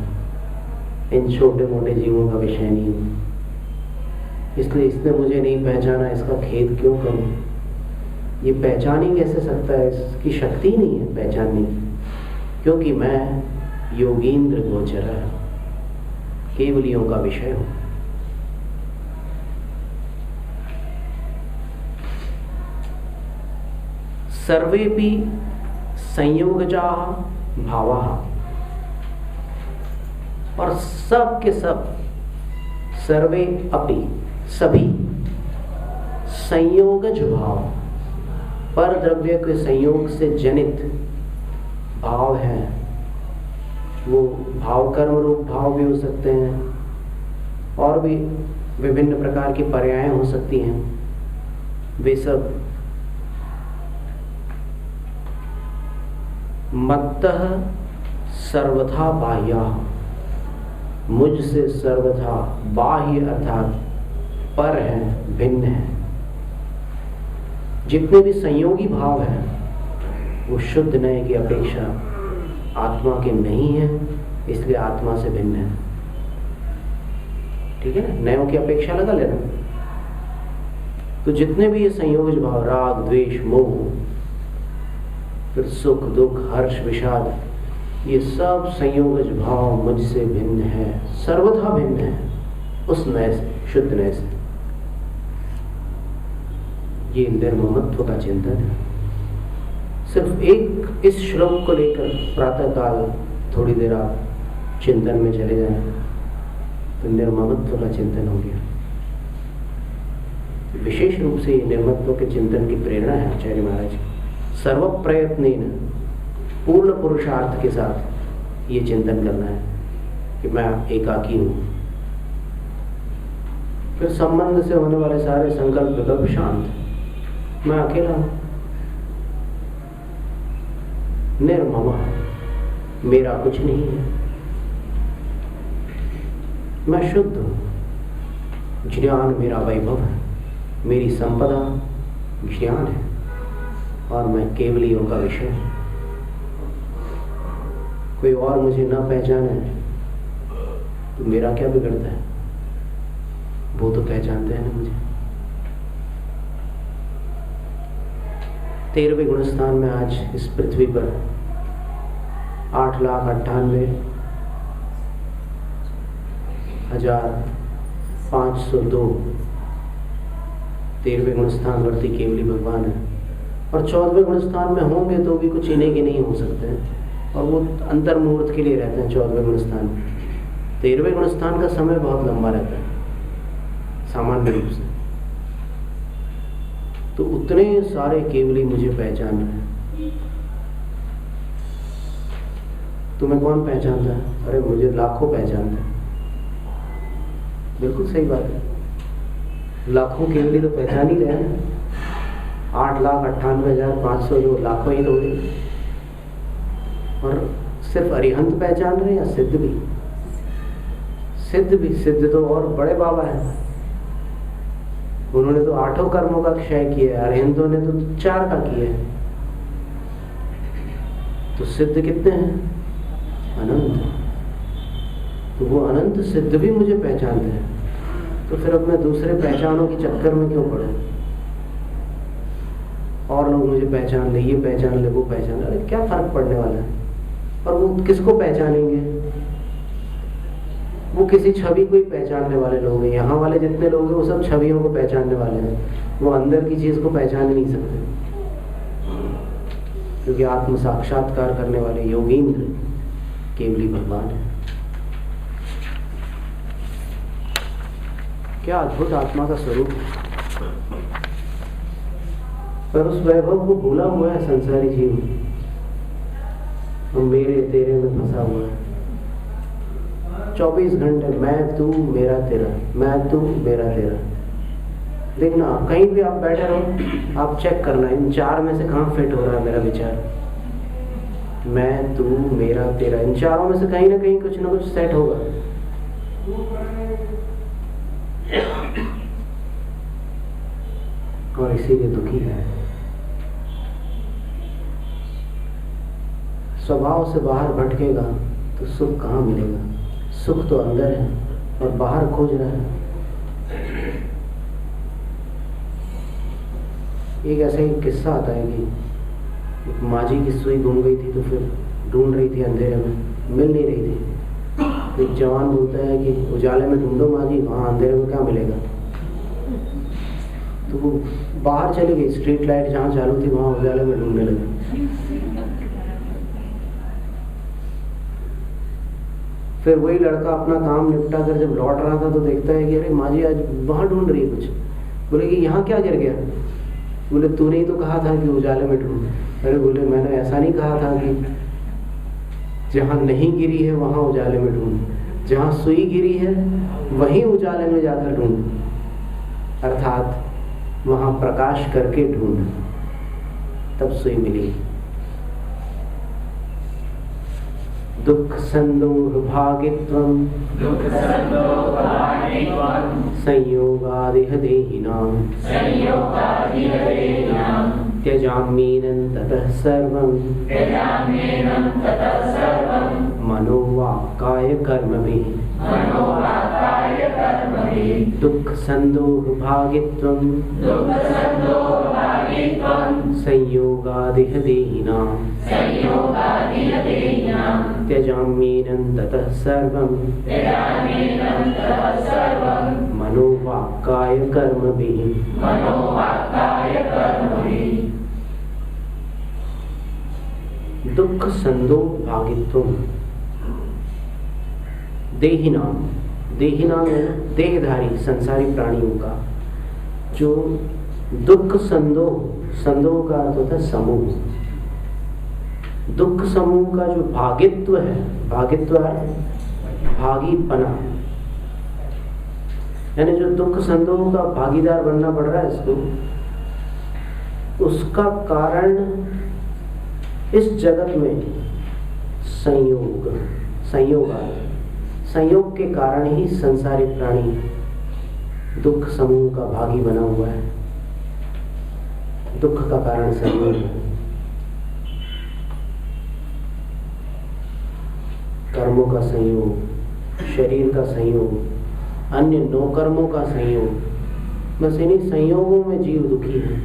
इन छोटे मोटे जीवों का विषय नहीं हूं। इसलिए इसने मुझे नहीं पहचाना, इसका खेद क्यों करूं? ये पहचान ही कैसे सकता है? इसकी शक्ति नहीं है पहचानने की, क्योंकि मैं योगींद्र गोचर, केवलियों का विषय हूं। सर्वेपि संयोगजाः भावाः, और सब के सब, सर्वे अपि, सभी, संयोगज भाव, पर द्रव्य के संयोग से जनित भाव है। वो भाव कर्म रूप भाव भी हो सकते हैं, और भी विभिन्न प्रकार की पर्याय हो सकती हैं। वे सब मत्तः सर्वथा बाह्या, मुझसे सर्वथा बाह्य अर्थात पर है, भिन्न है। जितने भी संयोगी भाव हैं वो शुद्ध नए की अपेक्षा आत्मा के नहीं है, इसलिए आत्मा से भिन्न है। ठीक है ना? नयों की अपेक्षा लगा लेना। तो जितने भी ये संयोज भाव, राग द्वेष मोह, फिर सुख दुख हर्ष विषाद, ये सब संयोगज भाव मुझसे भिन्न है, सर्वथा भिन्न है उस नए से, शुद्ध नए से। ये निर्ममत्व का चिंतन है। सिर्फ एक इस श्लोक को लेकर प्रातः काल थोड़ी देर आप चिंतन में चले जाएं तो निर्ममत्व का चिंतन हो गया। विशेष रूप से ये निर्ममत्व के चिंतन की प्रेरणा है आचार्य महाराज की। सर्व प्रयत्नेन, पूर्ण पुरुषार्थ के साथ ये चिंतन करना है कि मैं एकाकी हूं। फिर संबंध से होने वाले सारे संकल्प विकल्प शांत, मैं अकेला हूं, निर्मम, मेरा कुछ नहीं है, मैं शुद्ध हूं, ज्ञान मेरा वैभव है, मेरी संपदा ज्ञान है, और मैं केवलियों का विषय हूं। कोई और मुझे ना पहचाने तो मेरा क्या बिगड़ता है? वो तो पहचानते हैं ना मुझे। 13वें गुणस्थान में आज इस पृथ्वी पर 8,98,502 13वें गुणस्थान वर्ती केवली भगवान है। और 14वें गुणस्थान में होंगे तो भी कुछ इन्हें के नहीं हो सकते हैं, और वो अंतर मुहूर्त के लिए रहते हैं 14वें गुणस्थान। 13वें गुणस्थान का समय बहुत लंबा रहता है सामान्य रूप से। तो उतने सारे केवली मुझे पहचान रहे हैं। तुम्हें कौन पहचानता है? अरे मुझे लाखों पहचानते हैं। बिल्कुल सही बात है, लाखों केवली तो पहचान ही रहे हैं। 8,98,502 लाखों ही थोड़े। और सिर्फ अरिहंत पहचान रहे हैं या सिद्ध भी? सिद्ध तो और बड़े बाबा हैं, उन्होंने तो 8 कर्मों का क्षय किया है, अरिहंतों ने तो 4 का किया है। तो सिद्ध कितने हैं? अनंत। तो वो अनंत सिद्ध भी मुझे पहचानते हैं, तो फिर अब मैं दूसरे पहचानों के चक्कर में क्यों पड़े? और लोग मुझे पहचान ले, ये पहचान ले, वो पहचान ले। अरे क्या फर्क पड़ने वाला है? और वो किसको पहचानेंगे? वो किसी छवि को ही पहचानने वाले लोग हैं। यहाँ वाले जितने लोग हैं वो सब छवियों को पहचानने वाले हैं, वो अंदर की चीज को पहचान नहीं सकते, क्योंकि आत्म साक्षात्कार करने वाले योगींद्र केवली भगवान है। क्या अद्भुत आत्मा का स्वरूप है। पर उस वैभव को भूला हुआ है संसारी जीव, वो मेरे तेरे में फंसा हुआ है। 24 घंटे मैं तू मेरा तेरा, मैं तू मेरा तेरा। देखना कहीं भी आप बैठे रहो, आप चेक करना इन चार में से कहाँ फिट हो रहा है मेरा विचार। मैं तू मेरा तेरा, इन चारों में से कहीं ना कहीं कुछ ना कुछ सेट होगा। और इसीलिए दुखी है। स्वभाव से बाहर भटकेगा तो सुख कहाँ मिलेगा? सुख तो अंदर है और बाहर खोज रहा है। एक ऐसा ही किस्सा आता है कि एक माझी की सुई गुम गई थी, तो फिर ढूंढ रही थी अंधेरे में, मिल नहीं रही थी। एक जवान बोलता है कि उजाले में ढूंढो माझी, वहां अंधेरे में क्या मिलेगा? तो वो बाहर चली गई, स्ट्रीट लाइट जहाँ चालू थी वहां उजाले में ढूंढने लगी। फिर वही लड़का अपना काम निपटा कर जब लौट रहा था तो देखता है कि अरे माझी आज वहां ढूंढ रही है कुछ। बोले कि यहाँ क्या गिर गया? बोले तूने ही तो कहा था कि उजाले में ढूंढ। अरे बोले मैंने ऐसा नहीं कहा था कि जहाँ नहीं गिरी है वहां उजाले में ढूंढ, जहाँ सुई गिरी है वहीं उजाले में जाकर ढूंढ, अर्थात वहां प्रकाश करके ढूंढ, तब सुई मिली। दुख संदोह भागित्वं संयोगादिह देहिनां त्यजाम्येनं ततः सर्वं मनोवाक्काय कर्मभिः। दुख संदोह भागित्वं संयोगादिह देहिनां त्यजाम्येनं ततः सर्वं मनोवाक्काय कर्मभिः। दुख संदोह भागित्वं देहिनाम, देहिनाम है देहधारी संसारी प्राणियों का जो दुख संदोह, संदोह का अर्थ होता है समूह, दुख समूह का जो भागित्व है, भागित्व भागीपना, यानी जो दुख संदोह का भागीदार बनना पड़ रहा है इसको, उसका कारण इस जगत में संयोग, संयोग संयोग के कारण ही संसारी प्राणी दुख समूह का भागी बना हुआ है। दुख का कारण संयोग है, कर्मों का संयोग, शरीर का संयोग, अन्य नौकर्मों का संयोग, बस इन्हीं संयोगों में जीव दुखी है।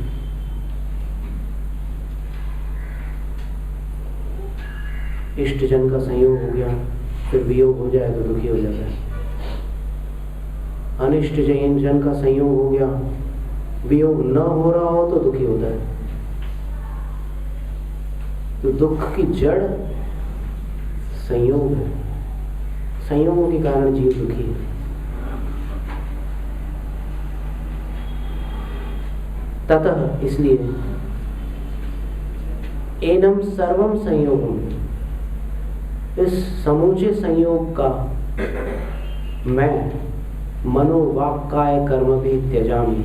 इष्ट जन का संयोग हो गया, फिर वियोग हो जाए तो दुखी हो जाता है। अनिष्ट जन का संयोग हो गया, वियोग न हो रहा हो तो दुखी होता है। तो दुख की जड़ संयोग है, संयोगों के कारण जीव दुखी है। ततः इसलिए एनम सर्वम संयोगम, इस समूचे संयोग का मैं मनोवाक्काय कर्म भी त्यजामी,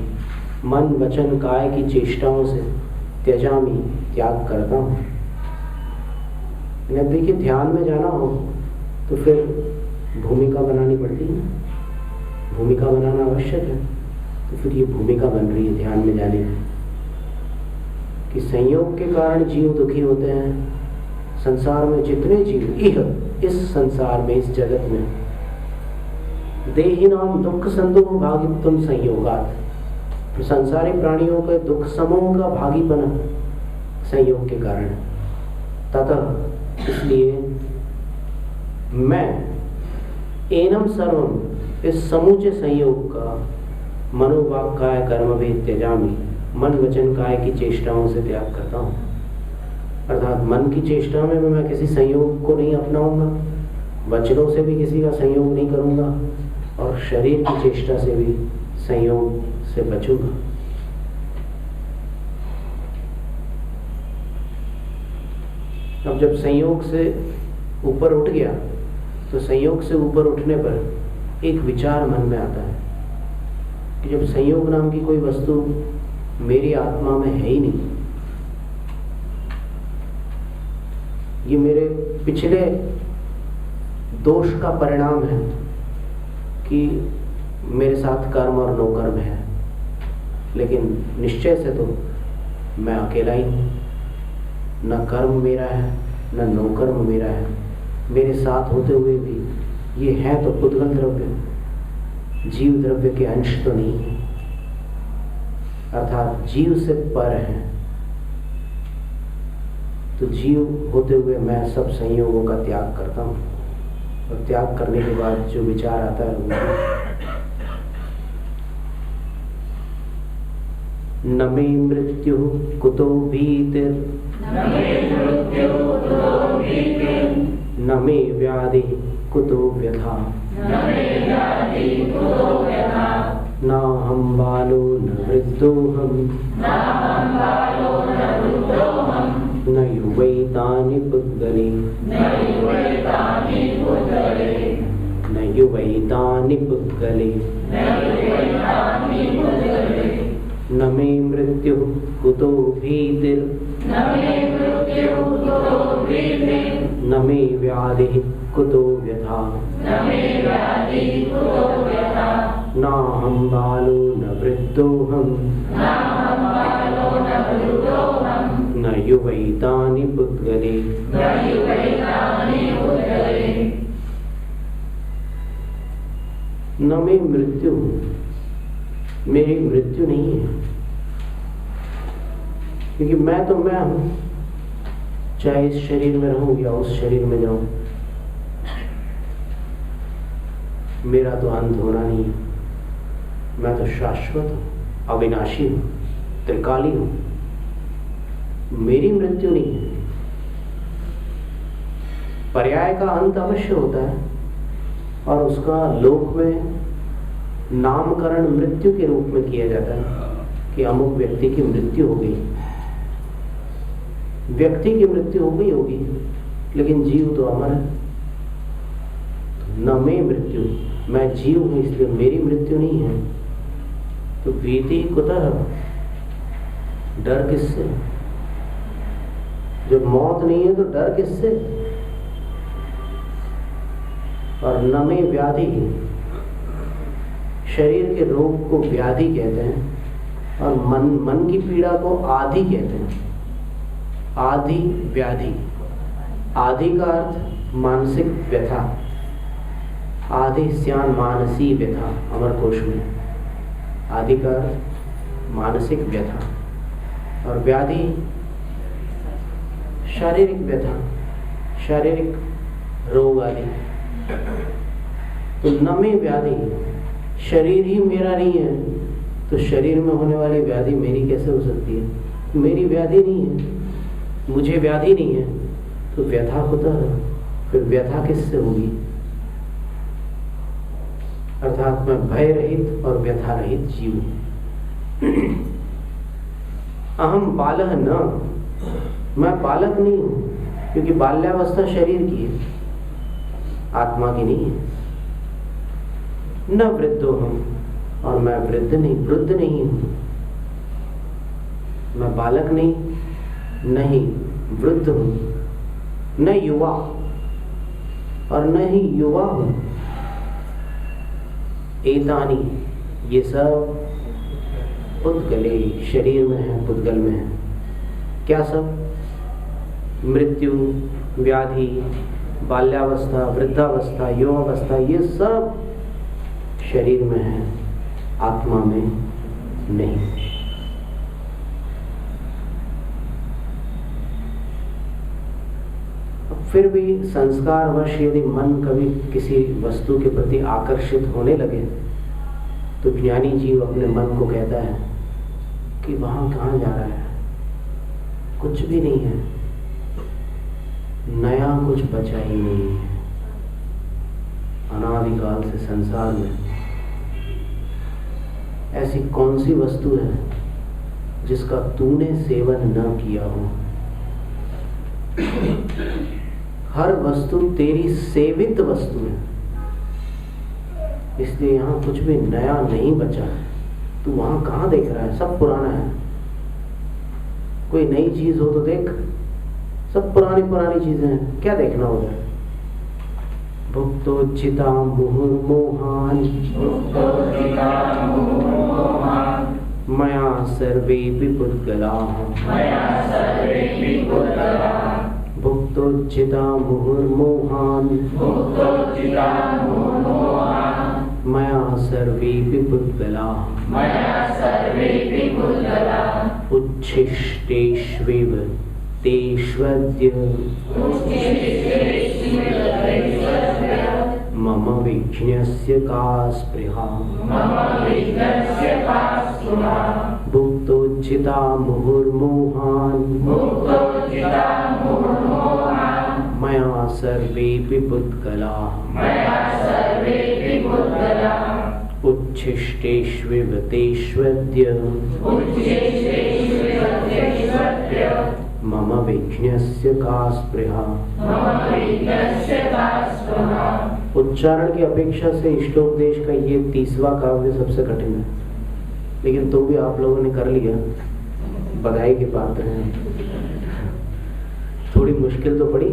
मन वचन काय की चेष्टाओं से त्यजामी, त्याग करता हूँ। देखिए ध्यान में जाना हो तो फिर भूमिका बनानी पड़ती है, भूमिका बनाना आवश्यक है। तो फिर ये भूमिका बन रही है ध्यान में जाने की कि संयोग के कारण जीव दुखी होते हैं। संसार में जितने जीव, इस संसार में, इस जगत में, देहिनाम दुख संदोह भागित्वं संयोगात्, तो संसारी प्राणियों के दुख समूह का भागी बना संयोग के कारण। ततः इसलिए मैं एनम सर्वम, इस समूचे संयोग का मनोवाक काय कर्म भेद त्यजामि, मन वचन काय की चेष्टाओं से त्याग करता हूँ। अर्थात मन की चेष्टा में मैं किसी संयोग को नहीं अपनाऊंगा, वचनों से भी किसी का संयोग नहीं करूंगा, और शरीर की चेष्टा से भी संयोग से बचूंगा। अब जब संयोग से ऊपर उठ गया तो संयोग से ऊपर उठने पर एक विचार मन में आता है कि जब संयोग नाम की कोई वस्तु मेरी आत्मा में है ही नहीं, ये मेरे पिछले दोष का परिणाम है कि मेरे साथ कर्म और नोकर्म है, लेकिन निश्चय से तो मैं अकेला ही हूँ। न कर्म मेरा है न नोकर्म मेरा है, मेरे साथ होते हुए भी ये है तो पुद्गल द्रव्य, जीव द्रव्य के अंश तो नहीं है, अर्थात जीव से पर है। तो जीव होते हुए मैं सब संयोगों का त्याग करता हूँ, और त्याग करने के बाद जो विचार आता है वो न मे मृत्यु कुतो भीतिर, न मे व्याधि कुतो व्यथा, न हम बालो न वृद्धोहम, न युवैतानि पुद्गले, न युवैतानि पुद्गले, न मे मृत्यु कुतो भीतिर, न मे व्याधि कुतो व्यथा, न हम बालो न वृद्धोहम, न युवैतानि पुद्गले। न मे मृत्यु, मेरी मृत्यु नहीं है, क्योंकि मैं तो मैं हूं, चाहे इस शरीर में रहूं या उस शरीर में जाऊं, मेरा तो अंत होना नहीं है। मैं तो शाश्वत हूं, अविनाशी हूं, त्रिकाली हूं, मेरी मृत्यु नहीं है। पर्याय का अंत अवश्य होता है, और उसका लोक में नामकरण मृत्यु के रूप में किया जाता है कि अमुक व्यक्ति की मृत्यु हो गई। व्यक्ति की मृत्यु हो गई होगी, लेकिन जीव तो अमर है। न मैं मृत्यु, मैं जीव हूं इसलिए मेरी मृत्यु नहीं है। तो भीति कुतः, डर किससे? जब मौत नहीं है तो डर किससे? और न में व्याधि, शरीर के रोग को व्याधि कहते हैं, और मन की पीड़ा को आदि कहते हैं। आदि व्याधि, आदि का अर्थ मानसिक व्यथा, आदि स्यान मानसी व्यथा, अमरकोश में आदि का अर्थ मानसिक व्यथा, और व्याधि शारीरिक व्यथा, शारीरिक रोग आदि। तो न में व्याधि, शरीर ही मेरा नहीं है तो शरीर में होने वाली व्याधि मेरी कैसे हो सकती है? मेरी व्याधि नहीं है, मुझे व्याधि नहीं है, तो व्यथा होता है, फिर व्यथा किससे होगी? अर्थात मैं भय रहित और व्यथा रहित जीव हूं। अहम बालः न, मैं बालक नहीं हूं, क्योंकि बाल्यावस्था शरीर की है, आत्मा की नहीं है। न वृद्धो हम, और मैं वृद्ध नहीं हूं। मैं बालक नहीं वृद्ध हूं, न युवा और न ही युवा हूं। एतानी, ये सब पुद्गले, शरीर में है, पुद्गल में है। क्या सब? मृत्यु, व्याधि, बाल्यावस्था, वृद्धावस्था, युवावस्था, ये सब शरीर में है, आत्मा में नहीं। फिर भी संस्कारवश यदि मन कभी किसी वस्तु के प्रति आकर्षित होने लगे तो ज्ञानी जीव अपने मन को कहता है कि वहां कहाँ जा रहा है, कुछ भी नहीं है, नया कुछ बचा ही नहीं है। अनादिकाल से संसार में ऐसी कौन सी वस्तु है जिसका तूने सेवन न किया हो। हर वस्तु तेरी सेवित वस्तु है, इसलिए यहाँ कुछ भी नया नहीं बचा है। तू वहां कहाँ देख रहा है, सब पुराना है। कोई नई चीज हो तो देख, सब पुरानी पुरानी चीजें हैं, क्या देखना उधर। भुक्तोचिता मुहुर्मोहान मया सर्वेपि पुद्गलाः भुक्तोचिता मुहुर्मोहान मया सर्वेपि पुद्गलाः उच्छिष्टेष्वेव तेष्वद्य मम विज्ञस्य का स्पृहा भुक्तोचिता मुहुर्मोहान् मया सर्वेपि पुद्गलाः उच्छिष्टेष्वेव तेष्वद्य मम विज्ञस्य का स्पृहा। उच्चारण की अपेक्षा से इष्टोपदेश का ये 30वां काव्य सबसे कठिन है, लेकिन तो भी आप लोगों ने कर लिया, बधाई के पात्र हैं। थोड़ी मुश्किल तो पड़ी,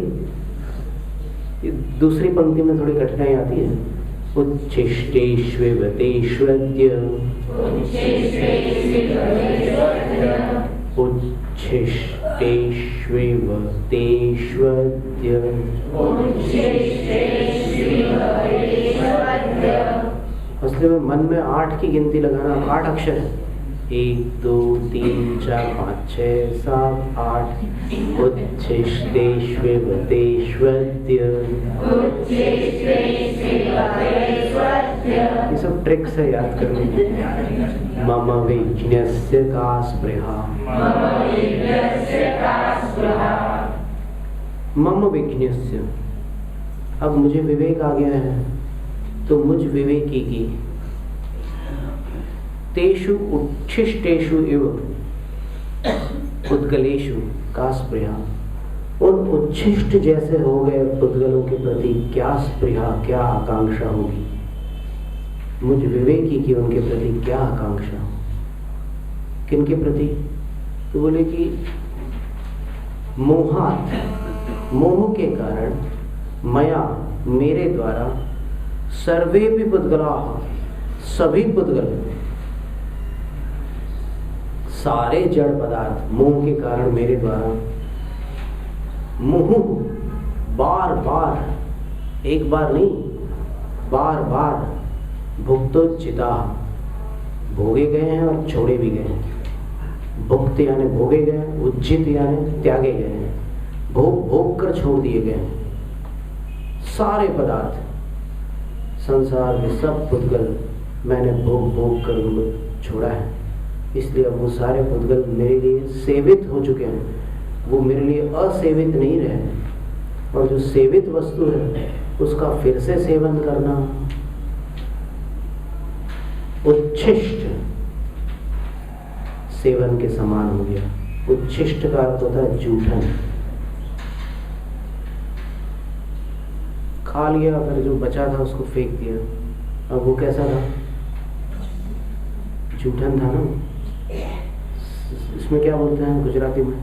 दूसरी पंक्ति में थोड़ी कठिनाई आती है। उच्छिष्टेष्वेव तेष्वद्य उच्छिष्टेष्वेव तेष्वद्य। असली में मन में 8 की गिनती लगाना, 8 अक्षर है। 1 2 3 4 5 6 7 8 उच्छिष्टेष्वेव तेष्वद्य। ये सब ट्रिक्स है याद करने की। मम विज्ञस्य का स्पृहा। मम विज्ञस्य, अब मुझे विवेक आ गया है तो मुझ विवेकी की तेषु उच्छिष्टेषु इव पुद्गलेषु का स्पृहा। उन उच्छिष्ट जैसे हो गए पुद्गलों के प्रति क्या स्पृहा, क्या आकांक्षा होगी। मुझ विवेकी की उनके प्रति क्या आकांक्षा हो। किनके प्रति? तो बोले कि मोहात, मोह के कारण, मया मेरे द्वारा, सर्वे भी पुद्गलाः सभी पुद्गल, सारे जड़ पदार्थ मोह के कारण मेरे द्वारा, मोह बार बार, एक बार नहीं बार बार, भुक्तोचिता भोगे गए हैं और छोड़े भी गए हैं। भुक्त यानी भोगे गए, उज्जित यानी त्यागे गए हैं, भोग भोग कर छोड़ दिए गए हैं। सारे पदार्थ संसार के सब पुद्गल मैंने भोग भोग कर उनको छोड़ा है, इसलिए अब वो सारे पुद्गल मेरे लिए सेवित हो चुके हैं, वो मेरे लिए असेवित नहीं रहे। और जो सेवित वस्तु है उसका फिर से सेवन करना उच्छिष्ट सेवन के समान हो गया। उच्छिष्ट का अर्थ होता है जूठन। खा लिया, फिर जो बचा था उसको फेंक दिया, अब वो कैसा था? जूठन था ना। इसमें क्या बोलते हैं गुजराती में?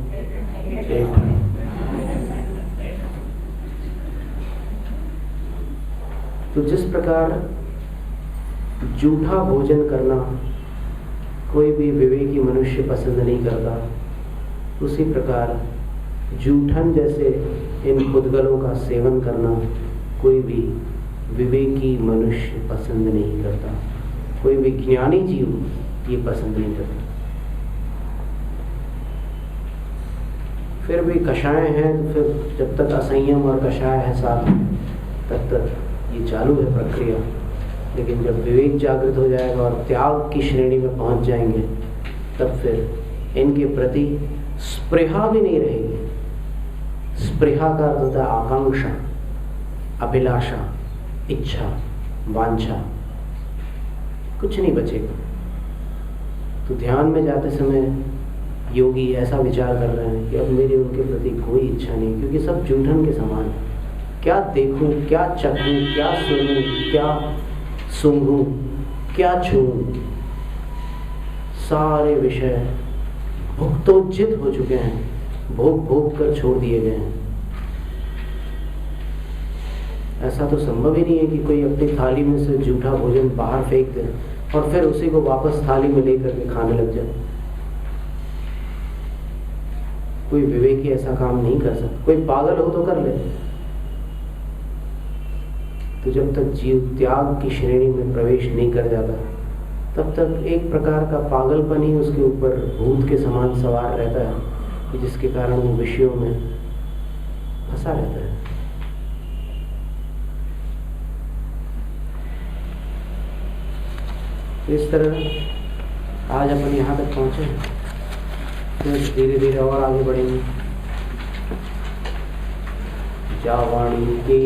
तो जिस प्रकार जूठा भोजन करना कोई भी विवेकी मनुष्य पसंद नहीं करता, उसी प्रकार जूठन जैसे इन पुद्गलों का सेवन करना कोई भी विवेकी मनुष्य पसंद नहीं करता, कोई भी ज्ञानी जीव ये पसंद नहीं करता। फिर भी कषाय हैं तो फिर जब तक असंयम और कषाय है साथ तब तक ये चालू है प्रक्रिया। लेकिन जब विवेक जागृत हो जाएगा और त्याग की श्रेणी में पहुंच जाएंगे तब फिर इनके प्रति स्पृहा भी नहीं रहेगी। स्पृहा का अर्थ होता है आकांक्षा, अभिलाषा, इच्छा, वांछा, कुछ नहीं बचेगा। तो ध्यान में जाते समय योगी ऐसा विचार कर रहे हैं कि अब मेरी उनके प्रति कोई इच्छा नहीं, क्योंकि सब जूठन के समान है। क्या देखूं, क्या चखूं, क्या सुनूं, क्या सूंघूं, क्या छूऊं, सारे विषय भुक्तोज्जित हो चुके हैं, भोग भोग कर छोड़ दिए गए हैं। ऐसा तो संभव ही नहीं है कि कोई अपनी थाली में से जूठा भोजन बाहर फेंक दे और फिर उसी को वापस थाली में लेकर के खाने लग जाए। कोई विवेकी ऐसा काम नहीं कर सकता। कोई पागल हो तो कर ले। तो जब तक जीव त्याग की श्रेणी में प्रवेश नहीं कर जाता तब तक एक प्रकार का पागलपन ही उसके ऊपर भूत के समान सवार रहता है, जिसके कारण वो विषयों में फंसा रहता है। तो इस तरह आज अपन यहाँ तक पहुँचे, फिर धीरे धीरे और आगे बढ़ेंगे। जावाणी के